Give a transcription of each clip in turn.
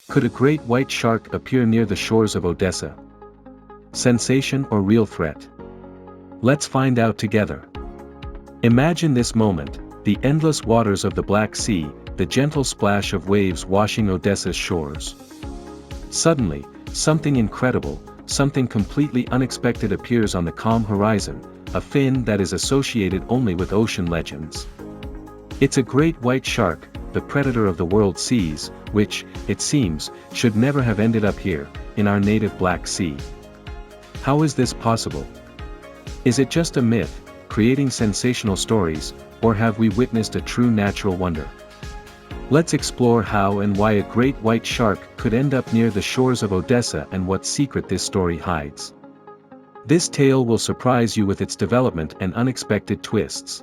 Could a great white shark appear near the shores of Odessa? Sensation or real threat? Let's find out together. Imagine this moment, the endless waters of the Black Sea, the gentle splash of waves washing Odessa's shores. Suddenly, something incredible, something completely unexpected appears on the calm horizon, a fin that is associated only with ocean legends. It's a great white shark, the predator of the world seas, which, it seems, should never have ended up here, in our native Black Sea. How is this possible? Is it just a myth, creating sensational stories, or have we witnessed a true natural wonder? Let's explore how and why a great white shark could end up near the shores of Odessa and what secret this story hides. This tale will surprise you with its development and unexpected twists.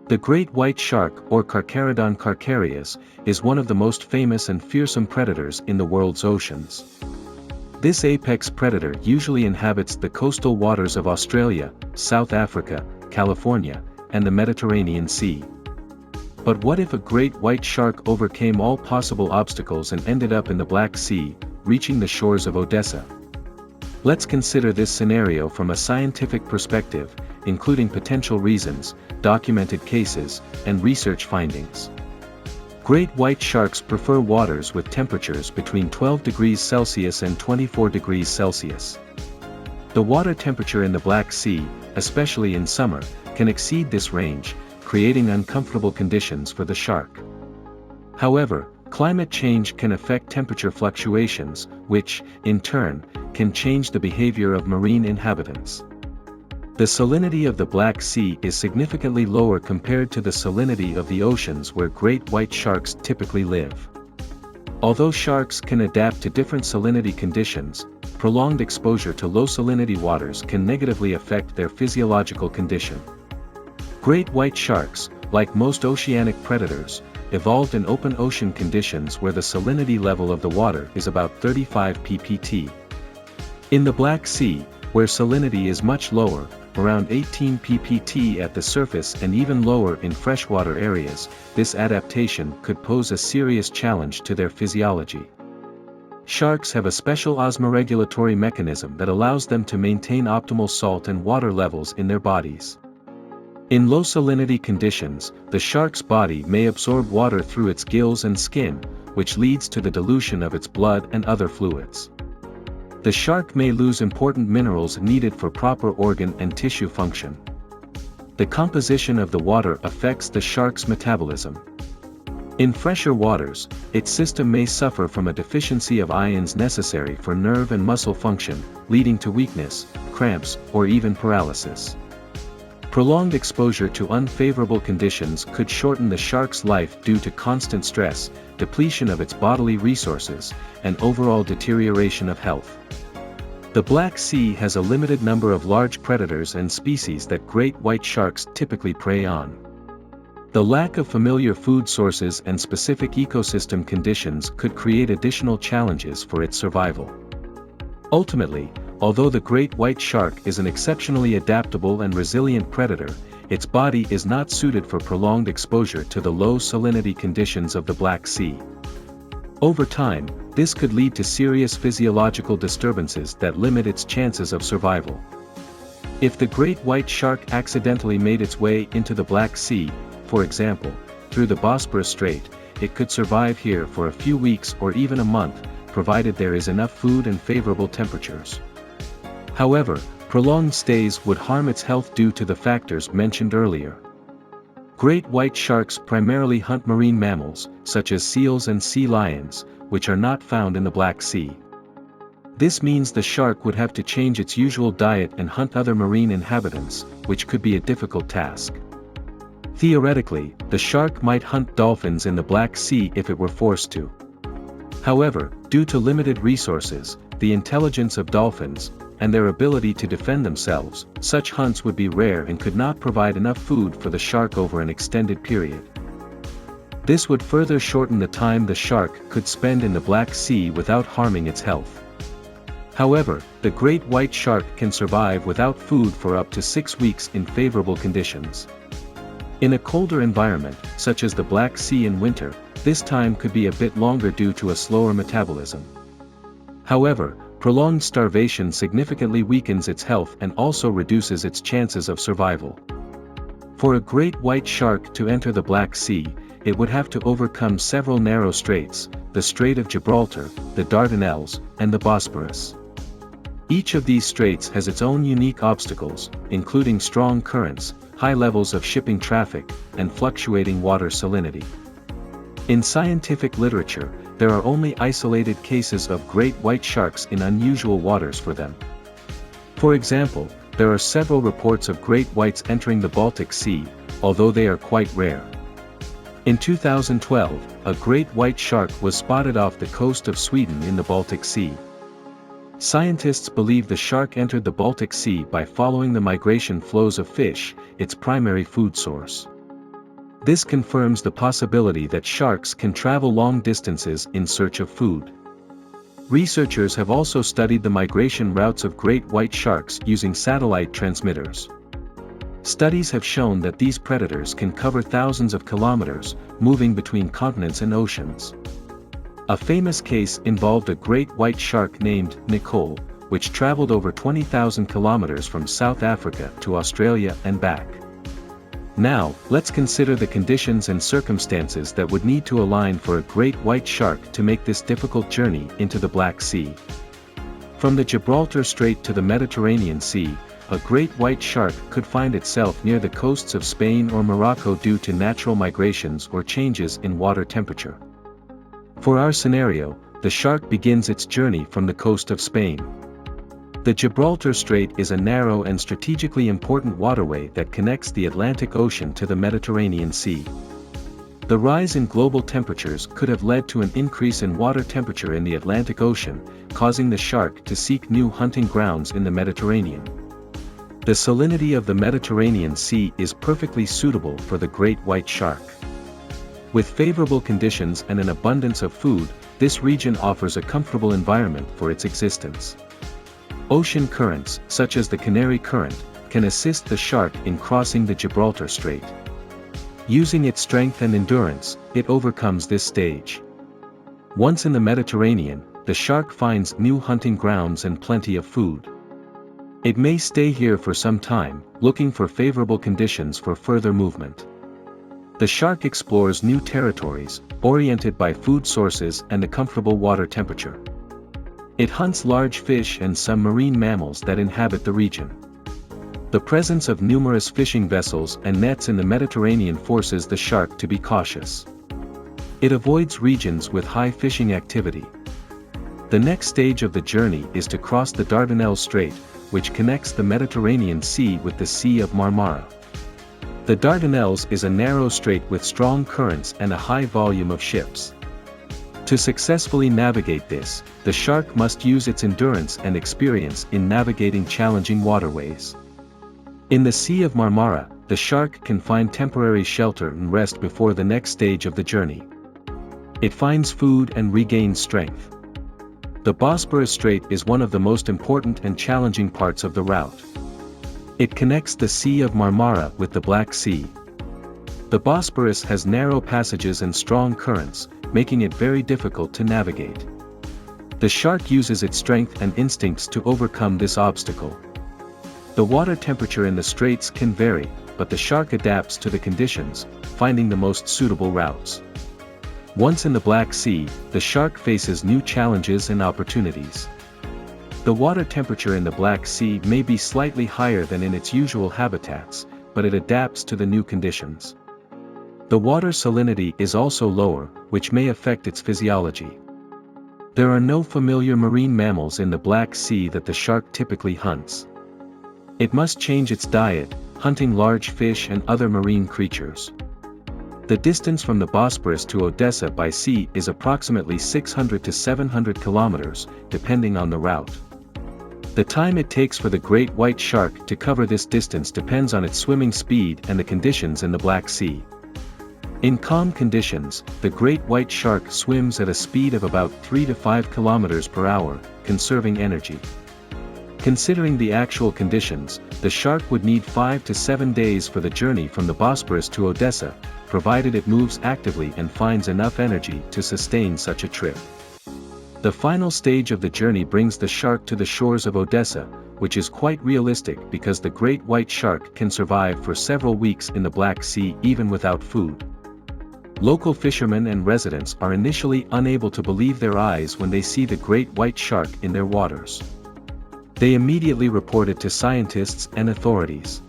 The great white shark, or Carcharodon carcharias, is one of the most famous and fearsome predators in the world's oceans. This apex predator usually inhabits the coastal waters of Australia, South Africa, California, and the Mediterranean Sea. But what if a great white shark overcame all possible obstacles and ended up in the Black Sea, reaching the shores of Odessa? Let's consider this scenario from a scientific perspective, including potential reasons, documented cases, and research findings. Great white sharks prefer waters with temperatures between 12 degrees Celsius and 24 degrees Celsius. The water temperature in the Black Sea, especially in summer, can exceed this range, creating uncomfortable conditions for the shark. However, climate change can affect temperature fluctuations, which, in turn, can change the behavior of marine inhabitants. The salinity of the Black Sea is significantly lower compared to the salinity of the oceans where great white sharks typically live. Although sharks can adapt to different salinity conditions, prolonged exposure to low salinity waters can negatively affect their physiological condition. Great white sharks, like most oceanic predators, evolved in open ocean conditions where the salinity level of the water is about 35 ppt. In the Black Sea, where salinity is much lower, around 18 ppt at the surface and even lower in freshwater areas, this adaptation could pose a serious challenge to their physiology. Sharks have a special osmoregulatory mechanism that allows them to maintain optimal salt and water levels in their bodies. In low salinity conditions, the shark's body may absorb water through its gills and skin, which leads to the dilution of its blood and other fluids. The shark may lose important minerals needed for proper organ and tissue function. The composition of the water affects the shark's metabolism. In fresher waters, its system may suffer from a deficiency of ions necessary for nerve and muscle function, leading to weakness, cramps, or even paralysis. Prolonged exposure to unfavorable conditions could shorten the shark's life due to constant stress, depletion of its bodily resources, and overall deterioration of health. The Black Sea has a limited number of large predators and species that great white sharks typically prey on. The lack of familiar food sources and specific ecosystem conditions could create additional challenges for its survival. Ultimately, although the great white shark is an exceptionally adaptable and resilient predator, its body is not suited for prolonged exposure to the low salinity conditions of the Black Sea. Over time, this could lead to serious physiological disturbances that limit its chances of survival. If the great white shark accidentally made its way into the Black Sea, for example, through the Bosphorus Strait, it could survive here for a few weeks or even a month, provided there is enough food and favorable temperatures. However, prolonged stays would harm its health due to the factors mentioned earlier. Great white sharks primarily hunt marine mammals, such as seals and sea lions, which are not found in the Black Sea. This means the shark would have to change its usual diet and hunt other marine inhabitants, which could be a difficult task. Theoretically, the shark might hunt dolphins in the Black Sea if it were forced to. However, due to limited resources, the intelligence of dolphins, and their ability to defend themselves, such hunts would be rare and could not provide enough food for the shark over an extended period. This would further shorten the time the shark could spend in the Black Sea without harming its health. However, the great white shark can survive without food for up to 6 weeks in favorable conditions. In a colder environment, such as the Black Sea in winter, this time could be a bit longer due to a slower metabolism. However, prolonged starvation significantly weakens its health and also reduces its chances of survival. For a great white shark to enter the Black Sea, it would have to overcome several narrow straits, the Strait of Gibraltar, the Dardanelles, and the Bosphorus. Each of these straits has its own unique obstacles, including strong currents, high levels of shipping traffic, and fluctuating water salinity. In scientific literature, there are only isolated cases of great white sharks in unusual waters for them. For example, there are several reports of great whites entering the Baltic Sea, although they are quite rare. In 2012, a great white shark was spotted off the coast of Sweden in the Baltic Sea. Scientists believe the shark entered the Baltic Sea by following the migration flows of fish, its primary food source. This confirms the possibility that sharks can travel long distances in search of food. Researchers have also studied the migration routes of great white sharks using satellite transmitters. Studies have shown that these predators can cover thousands of kilometers, moving between continents and oceans. A famous case involved a great white shark named Nicole, which traveled over 20,000 kilometers from South Africa to Australia and back. Now, let's consider the conditions and circumstances that would need to align for a great white shark to make this difficult journey into the Black Sea. From the Gibraltar Strait to the Mediterranean Sea, a great white shark could find itself near the coasts of Spain or Morocco due to natural migrations or changes in water temperature. For our scenario, the shark begins its journey from the coast of Spain. The Gibraltar Strait is a narrow and strategically important waterway that connects the Atlantic Ocean to the Mediterranean Sea. The rise in global temperatures could have led to an increase in water temperature in the Atlantic Ocean, causing the shark to seek new hunting grounds in the Mediterranean. The salinity of the Mediterranean Sea is perfectly suitable for the great white shark. With favorable conditions and an abundance of food, this region offers a comfortable environment for its existence. Ocean currents, such as the Canary Current, can assist the shark in crossing the Gibraltar Strait. Using its strength and endurance, it overcomes this stage. Once in the Mediterranean, the shark finds new hunting grounds and plenty of food. It may stay here for some time, looking for favorable conditions for further movement. The shark explores new territories, oriented by food sources and a comfortable water temperature. It hunts large fish and some marine mammals that inhabit the region. The presence of numerous fishing vessels and nets in the Mediterranean forces the shark to be cautious. It avoids regions with high fishing activity. The next stage of the journey is to cross the Dardanelles Strait, which connects the Mediterranean Sea with the Sea of Marmara. The Dardanelles is a narrow strait with strong currents and a high volume of ships. To successfully navigate this, the shark must use its endurance and experience in navigating challenging waterways. In the Sea of Marmara, the shark can find temporary shelter and rest before the next stage of the journey. It finds food and regains strength. The Bosphorus Strait is one of the most important and challenging parts of the route. It connects the Sea of Marmara with the Black Sea. The Bosphorus has narrow passages and strong currents, making it very difficult to navigate. The shark uses its strength and instincts to overcome this obstacle. The water temperature in the straits can vary, but the shark adapts to the conditions, finding the most suitable routes. Once in the Black Sea, the shark faces new challenges and opportunities. The water temperature in the Black Sea may be slightly higher than in its usual habitats, but it adapts to the new conditions. The water salinity is also lower, which may affect its physiology. There are no familiar marine mammals in the Black Sea that the shark typically hunts. It must change its diet, hunting large fish and other marine creatures. The distance from the Bosphorus to Odessa by sea is approximately 600 to 700 kilometers, depending on the route. The time it takes for the great white shark to cover this distance depends on its swimming speed and the conditions in the Black Sea. In calm conditions, the great white shark swims at a speed of about 3 to 5 kilometers per hour, conserving energy. Considering the actual conditions, the shark would need 5 to 7 days for the journey from the Bosphorus to Odessa, provided it moves actively and finds enough energy to sustain such a trip. The final stage of the journey brings the shark to the shores of Odessa, which is quite realistic because the great white shark can survive for several weeks in the Black Sea even without food. Local fishermen and residents are initially unable to believe their eyes when they see the great white shark in their waters. They immediately report it to scientists and authorities.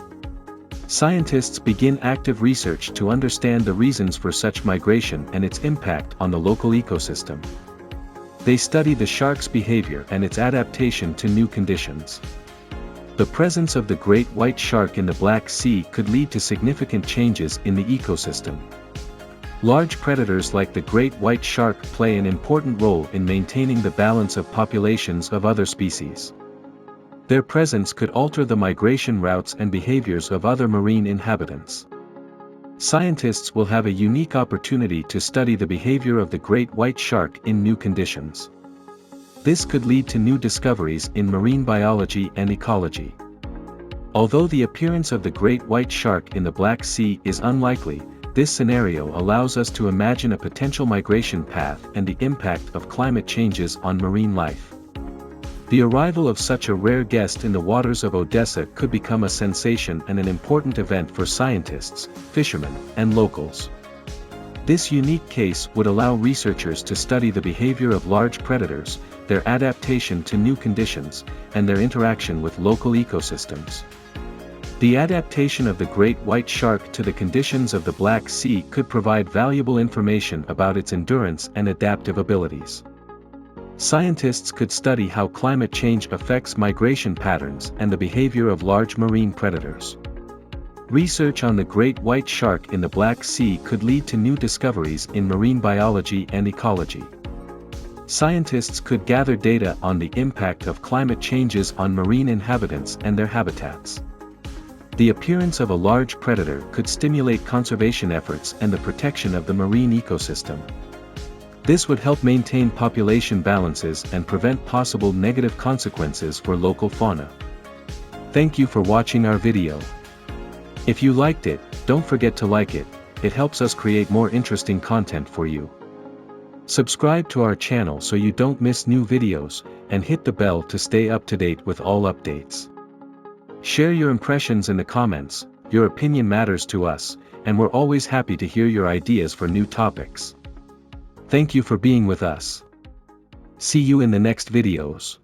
Scientists begin active research to understand the reasons for such migration and its impact on the local ecosystem. They study the shark's behavior and its adaptation to new conditions. The presence of the great white shark in the Black Sea could lead to significant changes in the ecosystem. Large predators like the great white shark play an important role in maintaining the balance of populations of other species. Their presence could alter the migration routes and behaviors of other marine inhabitants. Scientists will have a unique opportunity to study the behavior of the great white shark in new conditions. This could lead to new discoveries in marine biology and ecology. Although the appearance of the great white shark in the Black Sea is unlikely, this scenario allows us to imagine a potential migration path and the impact of climate changes on marine life. The arrival of such a rare guest in the waters of Odessa could become a sensation and an important event for scientists, fishermen, and locals. This unique case would allow researchers to study the behavior of large predators, their adaptation to new conditions, and their interaction with local ecosystems. The adaptation of the great white shark to the conditions of the Black Sea could provide valuable information about its endurance and adaptive abilities. Scientists could study how climate change affects migration patterns and the behavior of large marine predators. Research on the great white shark in the Black Sea could lead to new discoveries in marine biology and ecology. Scientists could gather data on the impact of climate changes on marine inhabitants and their habitats. The appearance of a large predator could stimulate conservation efforts and the protection of the marine ecosystem. This would help maintain population balances and prevent possible negative consequences for local fauna. Thank you for watching our video. If you liked it, don't forget to like it, it helps us create more interesting content for you. Subscribe to our channel so you don't miss new videos, and hit the bell to stay up to date with all updates. Share your impressions in the comments, your opinion matters to us, and we're always happy to hear your ideas for new topics. Thank you for being with us. See you in the next videos.